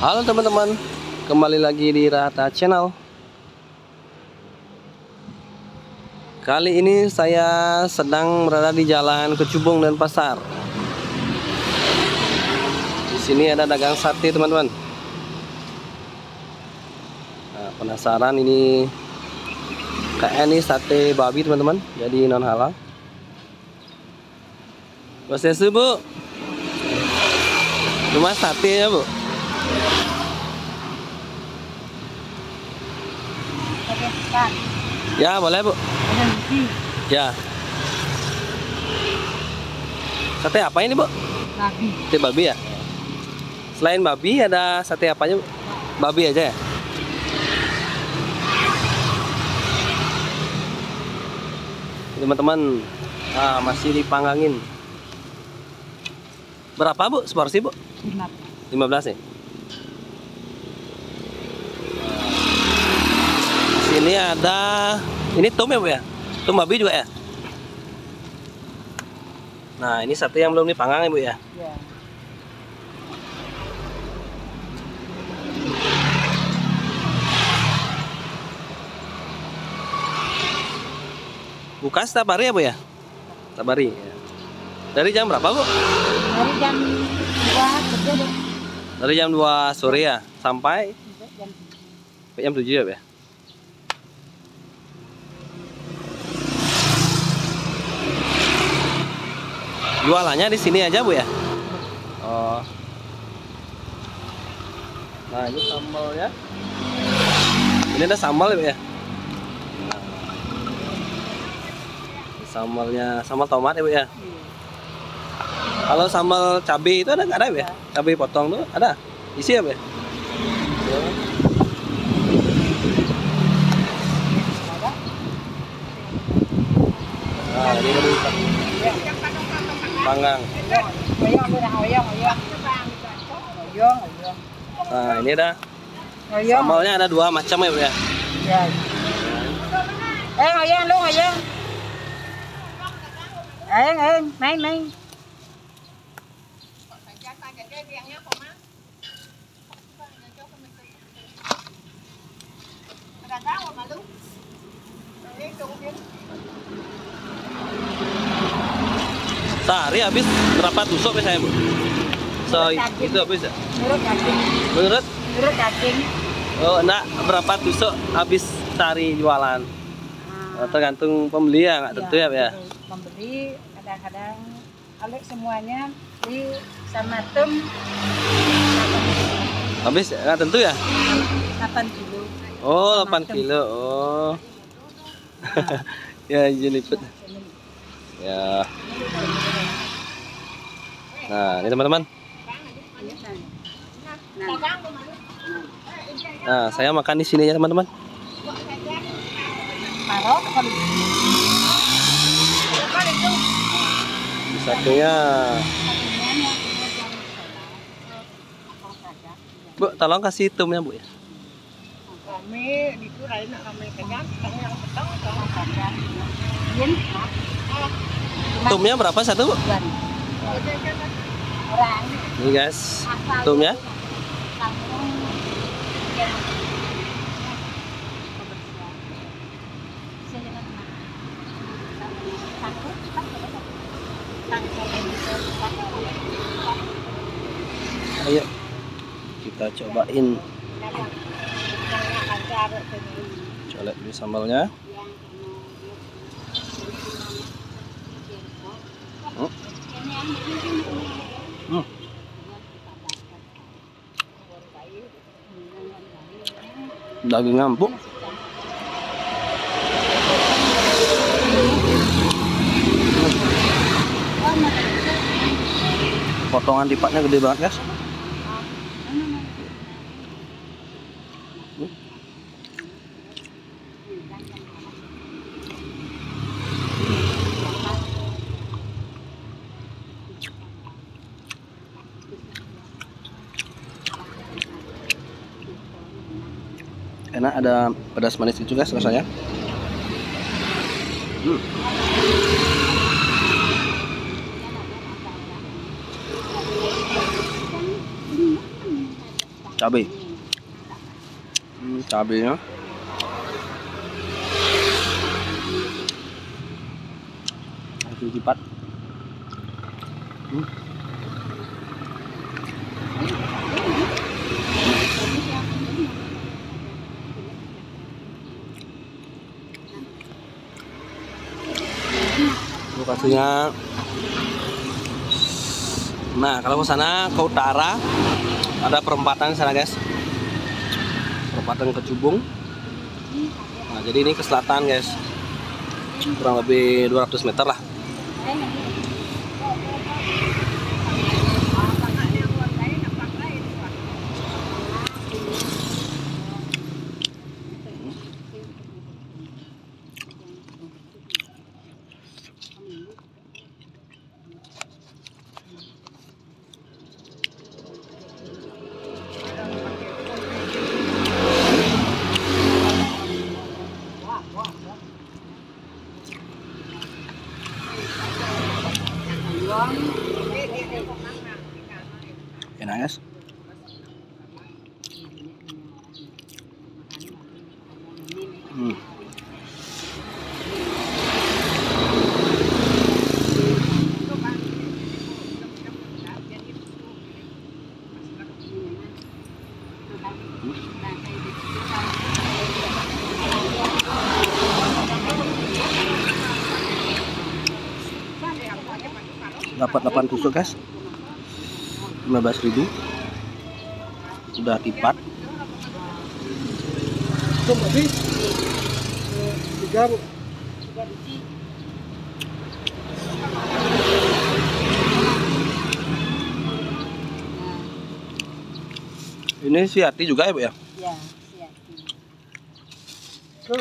Halo teman-teman, kembali lagi di Rata Channel. Kali ini saya sedang berada di Jalan Kecubung dan Pasar. Di sini ada dagang sate teman-teman. Nah, penasaran ini kayak ini sate babi teman-teman, jadi non halal. Swastiastu Bu, cuma sate ya Bu. Ya boleh Bu. Ya. Sate apa ini Bu? Babi. Sate babi ya. Selain babi ada sate apanya Bu? Babi aja ya. Teman-teman, masih dipanggangin. Berapa Bu seporsi Bu? 15 ya. Sini ada, ini tum ya Bu ya? Tum babi juga ya? Nah ini sate yang belum dipanggang ya Bu ya? Ya. Buka setiap hari ya Bu ya? Setiap hari ya. Dari jam berapa Bu? Dari jam 2 kerja deh. Dari jam 2 sore ya? Sampai Jam 7. jam 7 ya Bu ya? Jualannya di sini aja Bu ya? Oh. Nah ini sambalnya. Ini ada sambal ya Bu ya? Ini sambalnya sambal tomat ya Bu ya? Kalau sambal cabai itu ada nggak ada Bu ya? Cabai potong tuh ada? Isi ya Bu ya? Nah ini panggang. Nah ini ada sambalnya ada 2 macam ya Bu ya? Ya. Ngoyong lu ngoyong. Main. Sehari habis berapa tusuk biasanya Bu? Itu habis ya? Menurut Menurut? cacing. Oh enggak, berapa tusuk habis sehari jualan? Tergantung pembeli ya, nggak tentu ya Bu ya? Pembeli kadang-kadang kalau semuanya di sama tum Habis nggak tentu ya? 8 kilo. Oh 8 kilo. Oh. Ya jelipet. Ya. Nah ini teman-teman. Nah saya makan di sini ya teman-teman. Satunya. Bu, tolong kasih tumnya Bu ya. Kami dikurain kami kenyang, yang petang sama kacang. Tumnya berapa satu Bu? Orang Ini guys, tumnya. Ayo kita cobain. Colek dulu sambalnya. Daging empuk. Potongan lipatnya gede banget guys. Enak, ada pedas manis itu guys rasanya. cabai. Cabainya. Hasil cipat. Lokasinya. Nah, kalau ke sana ke utara ada perempatan sana, guys. Perempatan ke Cubung. Nah, jadi ini ke selatan, guys. Kurang lebih 200 meter lah. Enak, guys. Dapat 8 tusuk, guys. 15.000. Sudah tipat. Ini si hati juga ya, Bu ya? Ya, si hati.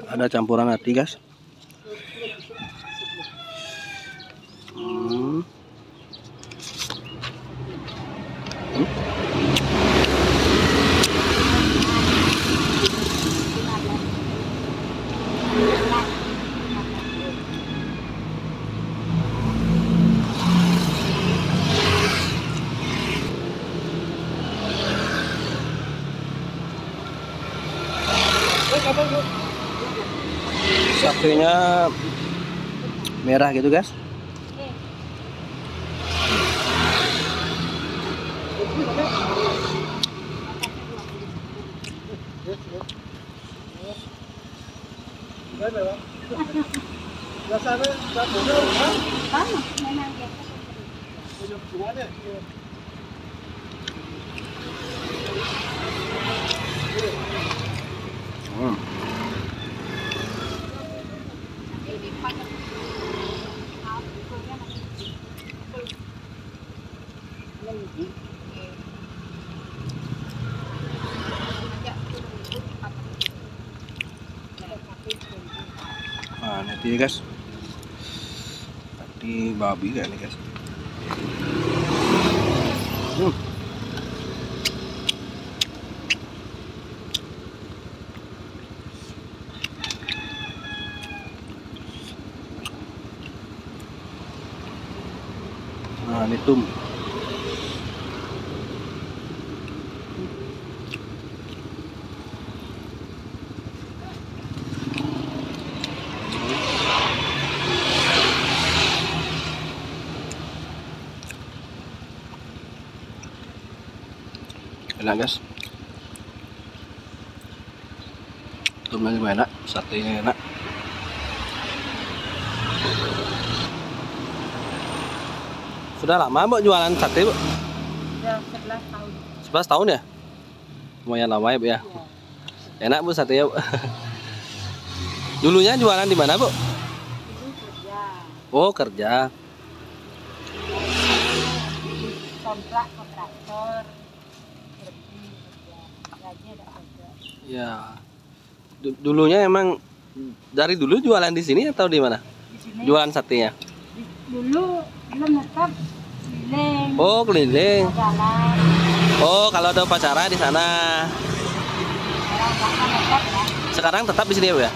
Ada campuran hati, guys. Satenya merah gitu, guys. Nah, nanti guys, tadi babi kayak ini, guys. Nah, ini tum. Enak, guys. Tumnya juga enak, satenya enak. Sudah lama, Bu, jualan sate, Bu? Sudah 11 tahun. 11 tahun ya? Lumayan lama ya, Bu ya? Enak, Bu, sate ya, Bu. Dulunya jualan di mana, Bu? Dulu kerja. Oh, kerja. Kontraktor. Pergi kerja. Gaji ada kerja. Ya. Dulunya emang dari dulu jualan di sini atau di mana? Di sini. Jualan satenya? Dulu belum tetap keliling. Oh, keliling. Jalan. Oh, kalau ada upacara di sana. Orang tetap ya. Sekarang tetap di sini ya, Bu ya?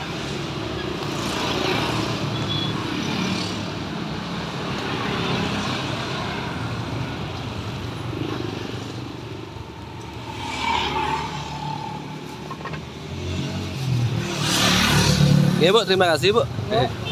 Ya Bu, terima kasih Bu. Bu.